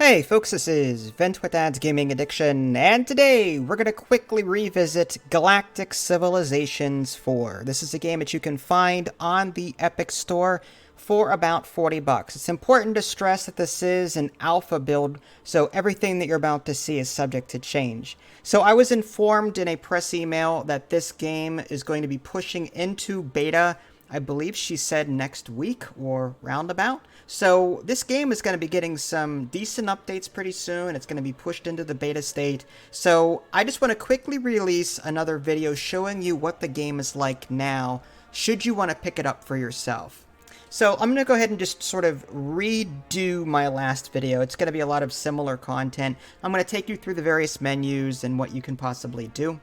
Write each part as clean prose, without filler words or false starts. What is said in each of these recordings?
Hey folks, this is Vent with Dad's Gaming Addiction, and today we're going to quickly revisit Galactic Civilizations 4. This is a game that you can find on the Epic Store for about 40 bucks. It's important to stress that this is an alpha build, so everything that you're about to see is subject to change. So I was informed in a press email that this game is going to be pushing into beta, I believe she said next week or roundabout. So this game is going to be getting some decent updates pretty soon. It's going to be pushed into the beta state. So I just want to quickly release another video showing you what the game is like now, should you want to pick it up for yourself. So I'm going to go ahead and just sort of redo my last video. It's going to be a lot of similar content. I'm going to take you through the various menus and what you can possibly do.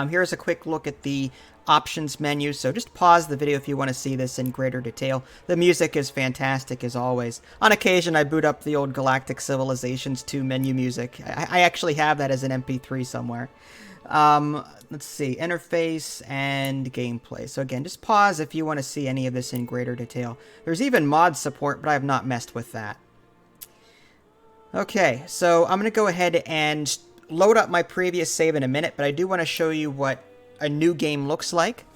Here's a quick look at the options menu, so just pause the video if you want to see this in greater detail. The music is fantastic as always. On occasion I boot up the old Galactic Civilizations 2 menu music. I actually have that as an MP3 somewhere. Let's see, interface and gameplay. So again, just pause if you want to see any of this in greater detail. There's even mod support, but I have not messed with that. Okay, so I'm going to go ahead and load up my previous save in a minute, but I do want to show you what a new game looks like.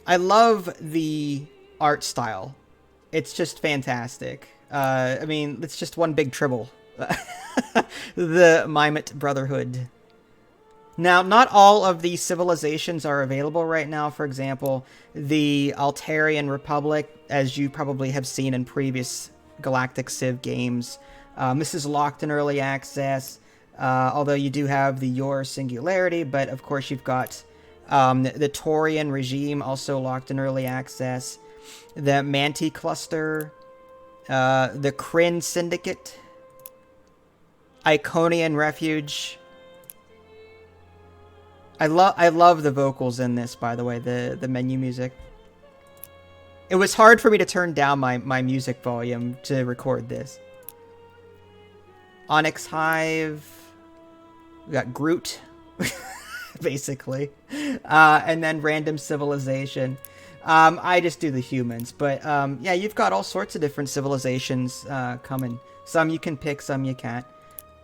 I love the art style. It's just fantastic. I mean, it's just one big tribble. The Mimit Brotherhood. Now, not all of these civilizations are available right now. For example, the Altarian Republic, as you probably have seen in previous Galactic Civ games. This is locked in early access. Although you do have the Your Singularity, but of course you've got the Taurian regime also locked in early access, the Manti Cluster, the Kryn Syndicate, Iconian Refuge. I love the vocals in this, by the way, the menu music. It was hard for me to turn down my music volume to record this. Onyx Hive. We got Groot, basically, and then Random Civilization. I just do the humans, but yeah, you've got all sorts of different civilizations coming. Some you can pick, some you can't.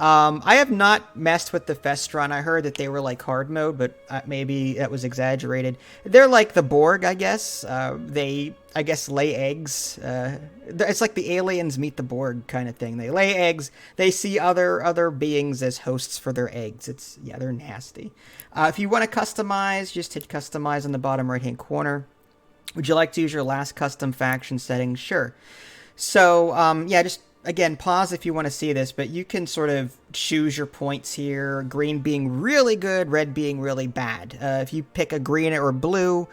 I have not messed with the Festron. I heard that they were like hard mode, but maybe that was exaggerated. They're like the Borg, I guess. They, I guess, lay eggs. It's like the aliens meet the Borg kind of thing. They lay eggs. They see other beings as hosts for their eggs. Yeah, they're nasty. If you want to customize, just hit customize on the bottom right-hand corner. Would you like to use your last custom faction setting? Sure. So, yeah, just again, pause if you want to see this, but you can sort of choose your points here. Green being really good, red being really bad. If you pick a green or blue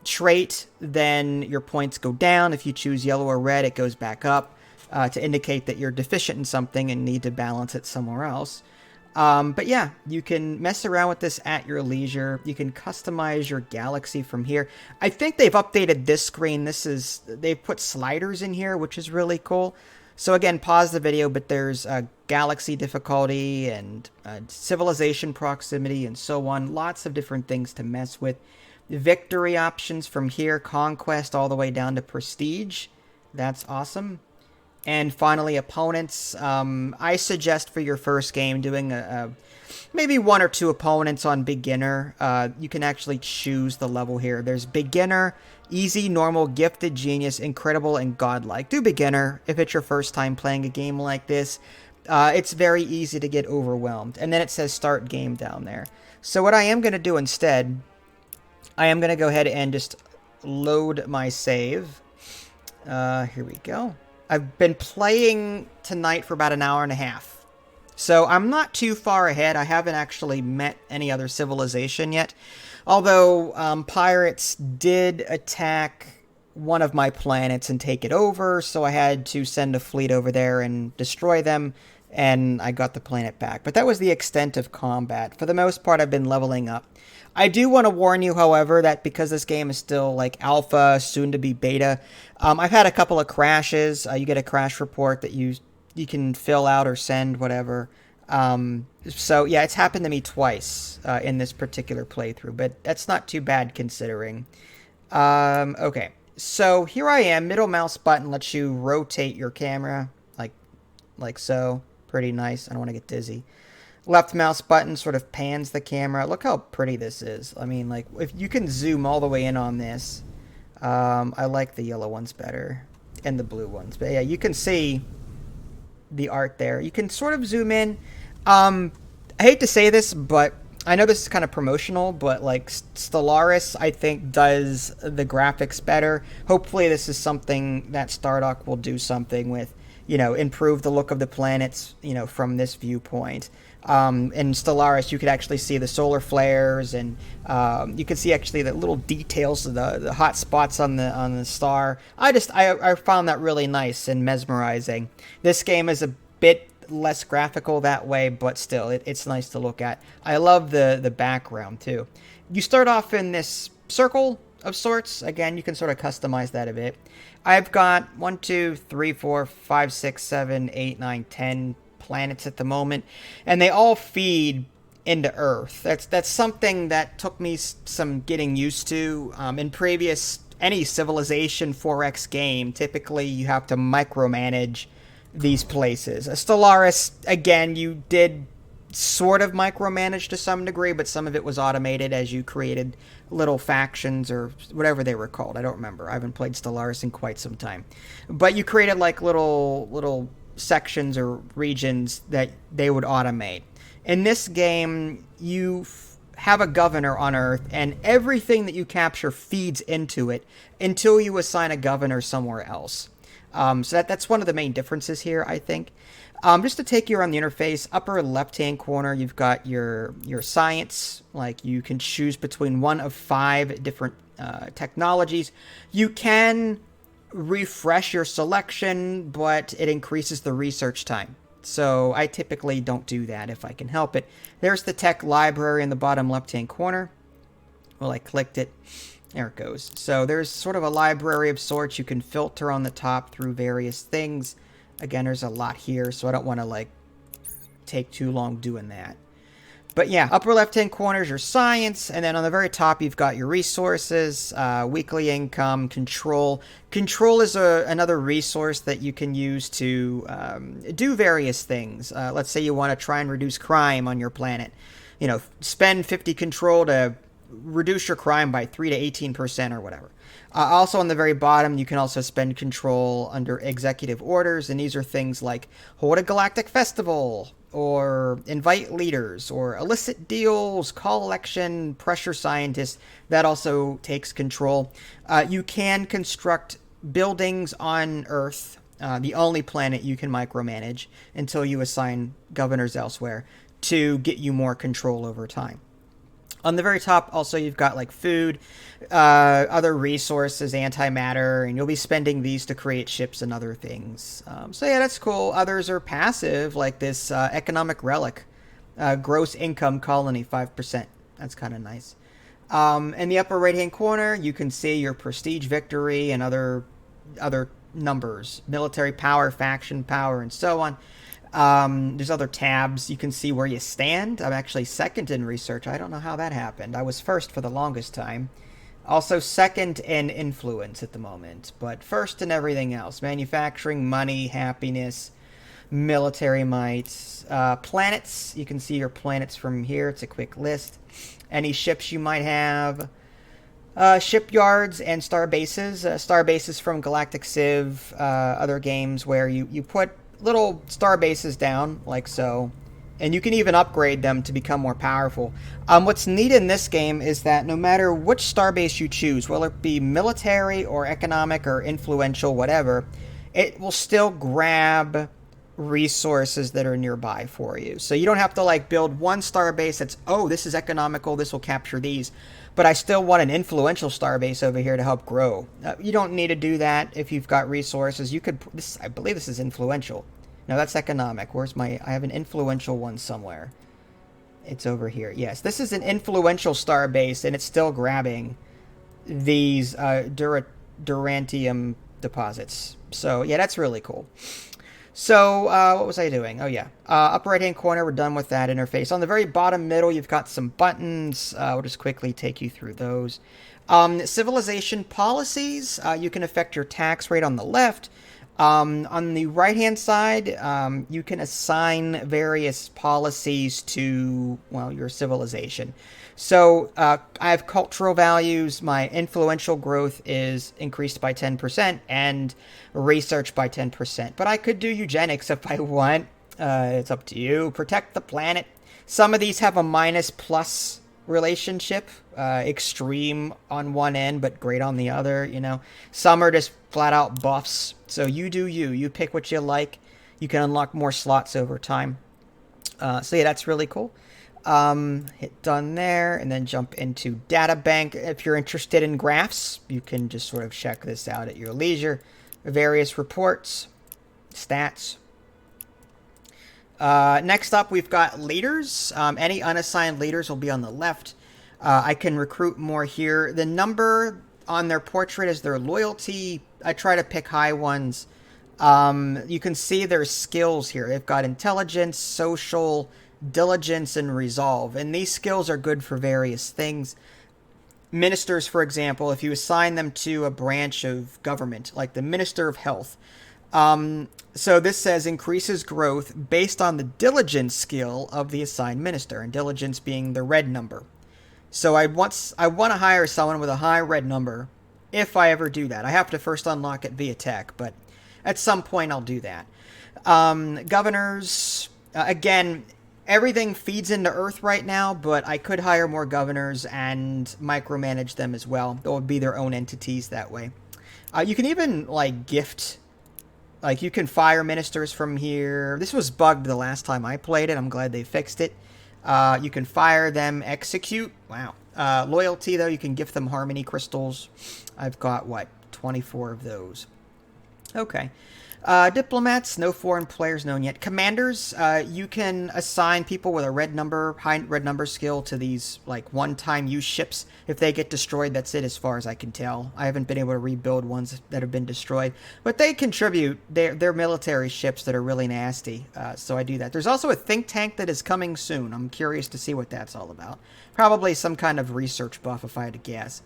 trait, then your points go down. If you choose yellow or red, it goes back up to indicate that you're deficient in something and need to balance it somewhere else. But yeah, you can mess around with this at your leisure. You can customize your galaxy from here. I think they've updated this screen. They've put sliders in here, which is really cool. So again, pause the video, but there's galaxy difficulty and civilization proximity and so on. Lots of different things to mess with. Victory options from here, conquest all the way down to prestige. That's awesome. And finally, opponents. I suggest for your first game doing maybe one or two opponents on beginner. You can actually choose the level here. There's beginner, easy, normal, gifted, genius, incredible, and godlike. Do beginner if it's your first time playing a game like this. It's very easy to get overwhelmed. And then it says start game down there. So what I am going to do instead, I am going to go ahead and just load my save. Here we go. I've been playing tonight for about an hour and a half. So I'm not too far ahead. I haven't actually met any other civilization yet. Although pirates did attack one of my planets and take it over, so I had to send a fleet over there and destroy them, and I got the planet back. But that was the extent of combat. For the most part, I've been leveling up. I do want to warn you, however, that because this game is still like alpha, soon to be beta, I've had a couple of crashes. You get a crash report that you can fill out or send, whatever. So yeah, it's happened to me twice in this particular playthrough, but that's not too bad considering. Okay, so here I am. Middle mouse button lets you rotate your camera like so. Pretty nice. I don't want to get dizzy. Left mouse button sort of pans the camera. Look how pretty this is. I mean, like, if you can zoom all the way in on this, I like the yellow ones better and the blue ones. But yeah, you can see the art there. You can sort of zoom in. I hate to say this, but I know this is kind of promotional, but like Stellaris, I think, does the graphics better. Hopefully this is something that Stardock will do something with, improve the look of the planets, from this viewpoint. In Stellaris, you could actually see the solar flares, and you could see actually the little details of the hot spots on the star. I found that really nice and mesmerizing. This game is a bit less graphical that way, but still, it's nice to look at. I love the background too. You start off in this circle of sorts. Again, you can sort of customize that a bit. I've got 1, 2, 3, 4, 5, 6, 7, 8, 9, 10 planets at the moment, and they all feed into Earth. That's something that took me some getting used to. In previous any Civilization 4X game, typically you have to micromanage these places. Stellaris, again, you did sort of micromanage to some degree, but some of it was automated as you created little factions or whatever they were called. I don't remember. I haven't played Stellaris in quite some time. But you created like little sections or regions that they would automate. In this game, you have a governor on Earth, and everything that you capture feeds into it until you assign a governor somewhere else. So that's one of the main differences here, I think. Just to take you around the interface, upper left-hand corner, you've got your science. Like, you can choose between one of 5 different technologies. You can refresh your selection, but it increases the research time. So I typically don't do that if I can help it. There's the tech library in the bottom left-hand corner. Well, I clicked it. There it goes. So there's sort of a library of sorts. You can filter on the top through various things. Again, there's a lot here, so I don't want to like take too long doing that. But yeah, upper left-hand corner is your science, and then on the very top you've got your resources, weekly income, control. Control is another resource that you can use to do various things. Let's say you want to try and reduce crime on your planet. Spend 50 control to reduce your crime by 3 to 18% or whatever. Also on the very bottom, you can also spend control under executive orders, and these are things like hold a galactic festival, or invite leaders, or elicit deals, call election, pressure scientists. That also takes control. You can construct buildings on Earth, the only planet you can micromanage, until you assign governors elsewhere to get you more control over time. On the very top, also, you've got like food, other resources, antimatter, and you'll be spending these to create ships and other things. So yeah, that's cool. Others are passive, like this economic relic, gross income colony, 5%. That's kind of nice. In the upper right-hand corner, you can see your prestige victory and other numbers, military power, faction power, and so on. There's other tabs. You can see where you stand. I'm actually second in research. I don't know how that happened. I was first for the longest time. Also second in influence at the moment, but first in everything else. Manufacturing, money, happiness, military might. Planets. You can see your planets from here. It's a quick list. Any ships you might have. Shipyards and star bases. Star bases from Galactic Civ, other games where you put little star bases down, like so, and you can even upgrade them to become more powerful. What's neat in this game is that no matter which starbase you choose, whether it be military or economic or influential, whatever, it will still grab resources that are nearby for you. So you don't have to like build one starbase that's, oh, this is economical, this will capture these, but I still want an influential starbase over here to help grow. You don't need to do that if you've got resources. You could, I believe this is influential. No, that's economic. Where's my, I have an influential one somewhere. It's over here. Yes, this is an influential starbase, and it's still grabbing these Durantium deposits. So yeah, that's really cool. So, what was I doing? Oh, yeah. Upper right-hand corner, we're done with that interface. On the very bottom middle, you've got some buttons. We'll just quickly take you through those. Civilization policies. You can affect your tax rate on the left. On the right-hand side, you can assign various policies to, well, your civilization. So I have cultural values. My influential growth is increased by 10% and research by 10%. But I could do eugenics if I want. It's up to you. Protect the planet. Some of these have a minus plus relationship, extreme on one end but great on the other. Some are just flat out buffs, so you do you pick what you like. You can unlock more slots over time. So yeah, that's really cool. Hit done there and then jump into data bank. If you're interested in graphs, you can just sort of check this out at your leisure. Various reports, stats. Next up, we've got leaders. Any unassigned leaders will be on the left. I can recruit more here. The number on their portrait is their loyalty. I try to pick high ones. You can see their skills here. They've got intelligence, social, diligence, and resolve. And these skills are good for various things. Ministers, for example, if you assign them to a branch of government, like the Minister of Health, so this says increases growth based on the diligence skill of the assigned minister, and diligence being the red number. So I want to hire someone with a high red number if I ever do that. I have to first unlock it via tech, but at some point I'll do that. Governors, again, everything feeds into Earth right now, but I could hire more governors and micromanage them as well. They'll be their own entities that way. You can even gift. You can fire ministers from here. This was bugged the last time I played it. I'm glad they fixed it. You can fire them, execute. Wow. Loyalty, though, you can gift them harmony crystals. I've got, 24 of those. Okay. Diplomats, no foreign players known yet. Commanders, you can assign people with a high red number skill to these, one-time use ships. If they get destroyed, that's it as far as I can tell. I haven't been able to rebuild ones that have been destroyed. But they contribute. They're military ships that are really nasty, so I do that. There's also a think tank that is coming soon. I'm curious to see what that's all about. Probably some kind of research buff, if I had to guess.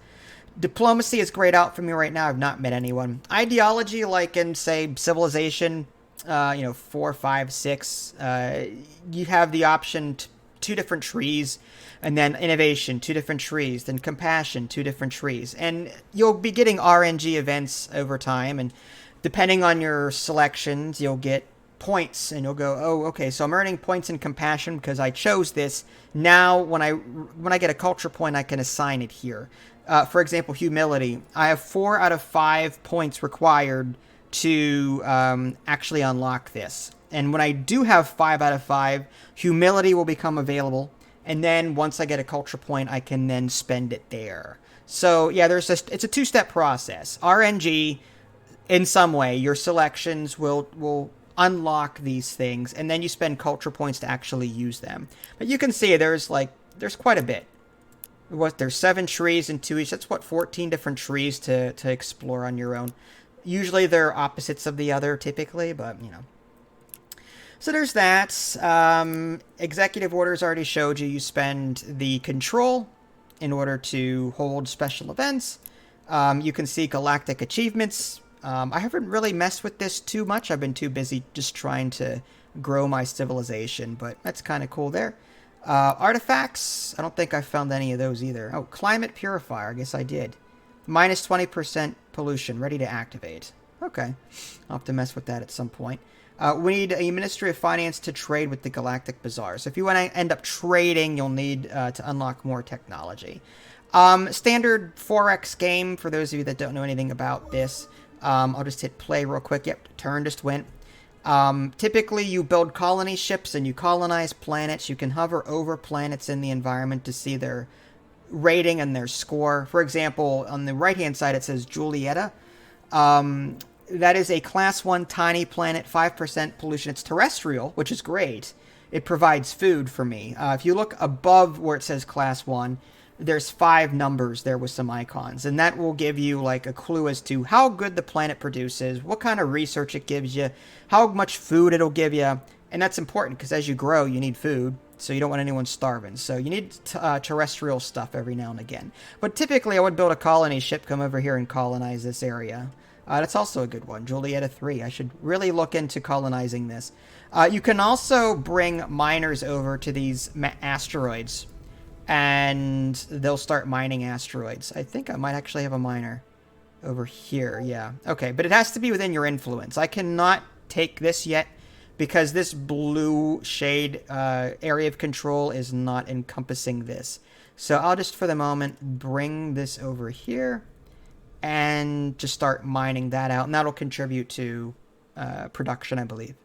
Diplomacy is grayed out for me right now. I've not met anyone. Ideology, like in, say, Civilization, 4, 5, 6, you have the option two different trees, and then Innovation, 2 different trees, then Compassion, 2 different trees. And you'll be getting RNG events over time, and depending on your selections, you'll get points, and you'll go, oh, okay, so I'm earning points in Compassion because I chose this. Now, when I get a culture point, I can assign it here. For example, humility. I have 4 out of 5 points required to actually unlock this. And when I do have 5 out of 5, humility will become available. And then once I get a culture point, I can then spend it there. So yeah, it's a 2-step process. RNG, in some way, your selections will unlock these things, and then you spend culture points to actually use them. But you can see there's quite a bit. There's 7 trees and 2 each. That's 14 different trees to explore on your own. Usually they're opposites of the other, typically, but So there's that. Executive orders already showed you. You spend the control in order to hold special events. You can see galactic achievements. I haven't really messed with this too much. I've been too busy just trying to grow my civilization, but that's kind of cool there. Artifacts, I don't think I found any of those either. Oh, climate purifier, I guess I did. Minus 20% pollution, ready to activate. Okay, I'll have to mess with that at some point. We need a Ministry of Finance to trade with the Galactic Bazaar. So if you want to end up trading, you'll need to unlock more technology. Standard Forex game, for those of you that don't know anything about this. I'll just hit play real quick. Yep, turn just went. Typically, you build colony ships and you colonize planets. You can hover over planets in the environment to see their rating and their score. For example, on the right-hand side, it says Julieta. That is a Class 1 tiny planet, 5% pollution. It's terrestrial, which is great. It provides food for me. If you look above where it says Class 1, there's 5 numbers there with some icons, and that will give you a clue as to how good the planet produces, what kind of research it gives you, how much food it'll give you. And that's important because as you grow, you need food, so you don't want anyone starving. So you need terrestrial stuff every now and again. But typically, I would build a colony ship, come over here and colonize this area. That's also a good one. Julieta 3. I should really look into colonizing this. You can also bring miners over to these asteroids, and they'll start mining asteroids. I think I might actually have a miner over here. Yeah. Okay, but it has to be within your influence. I cannot take this yet because this blue shade area of control is not encompassing this. So I'll just, for the moment, bring this over here and just start mining that out, and that'll contribute to production, I believe.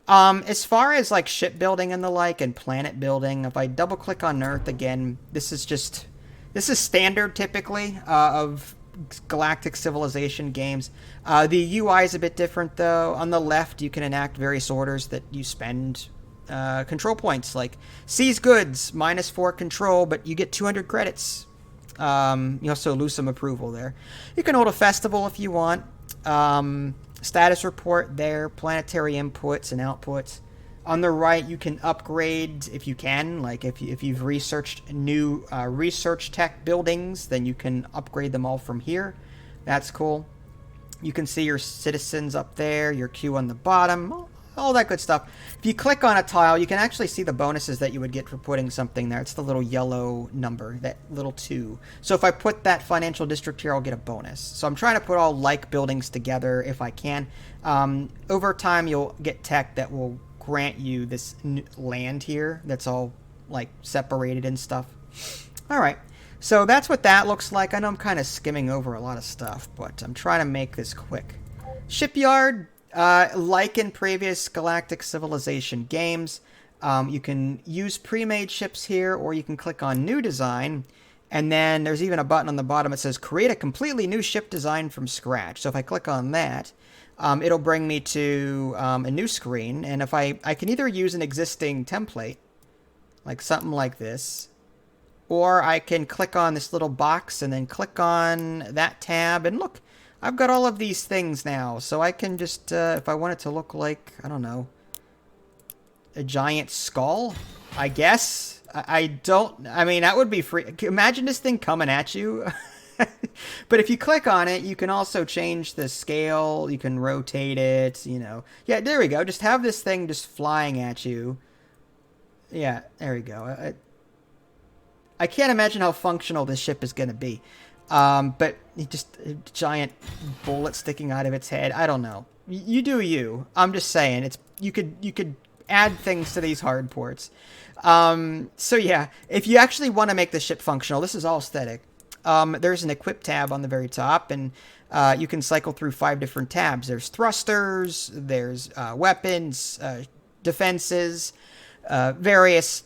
As far as like shipbuilding and the like and planet building, if I double click on Earth again, this is standard typically of Galactic Civilization games. The UI is a bit different though. On the left, you can enact various orders that you spend control points, like seize goods, -4 control, but you get 200 credits. You also lose some approval there. You can hold a festival if you want. Status report there, planetary inputs and outputs. On the right, you can upgrade if you can. Like if you've researched new research tech buildings, then you can upgrade them all from here. That's cool. You can see your citizens up there, your queue on the bottom, all that good stuff. If you click on a tile, you can actually see the bonuses that you would get for putting something there. It's the little yellow number, that little 2. So if I put that financial district here, I'll get a bonus. So I'm trying to put all like buildings together if I can. Over time, you'll get tech that will grant you this land here that's all like separated and stuff. All right. So that's what that looks like. I know I'm kind of skimming over a lot of stuff, but I'm trying to make this quick. Shipyard. Like in previous Galactic Civilization games, you can use pre-made ships here, or you can click on New Design, and then there's even a button on the bottom that says Create a completely new ship design from scratch. So if I click on that, it'll bring me to a new screen, and if I can either use an existing template, like something like this, or I can click on this little box and then click on that tab, and look, I've got all of these things now, so I can just, if I want it to look like, I don't know, a giant skull, I guess. I mean, that would be free. Imagine this thing coming at you. But if you click on it, you can also change the scale, you can rotate it, you know. Yeah, there we go. Just have this thing just flying at you. Yeah, there we go. I can't imagine how functional this ship is going to be. But just a giant bullet sticking out of its head. I don't know. You do you. I'm just saying. You could add things to these hard ports. So yeah, if you actually want to make the ship functional, this is all static. There's an equip tab on the very top, and you can cycle through 5 different tabs. There's thrusters, there's weapons, defenses, various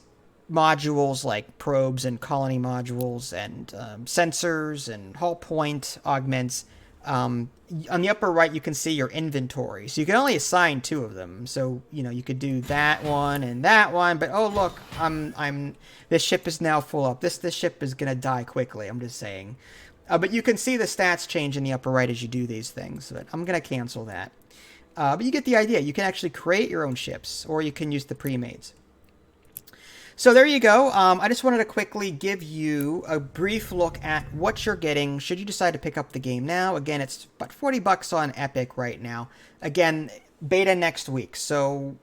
modules like probes and colony modules and sensors and hull point augments. On the upper right, you can see your inventory. So you can only assign 2 of them. So, you know, you could do that one and that one, but oh look, this ship is now full up. This ship is gonna die quickly. I'm just saying. But you can see the stats change in the upper right as you do these things. But I'm gonna cancel that. But you get the idea. You can actually create your own ships, or you can use the pre-mades. So there you go. I just wanted to quickly give you a brief look at what you're getting should you decide to pick up the game now. Again, it's about $40 on Epic right now. Again, beta next week. So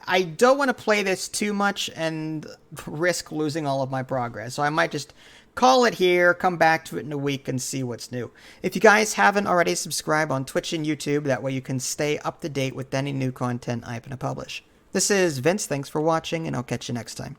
I don't want to play this too much and risk losing all of my progress. So I might just call it here, come back to it in a week, and see what's new. If you guys haven't already, subscribe on Twitch and YouTube. That way you can stay up to date with any new content I happen to publish. This is Vince. Thanks for watching, and I'll catch you next time.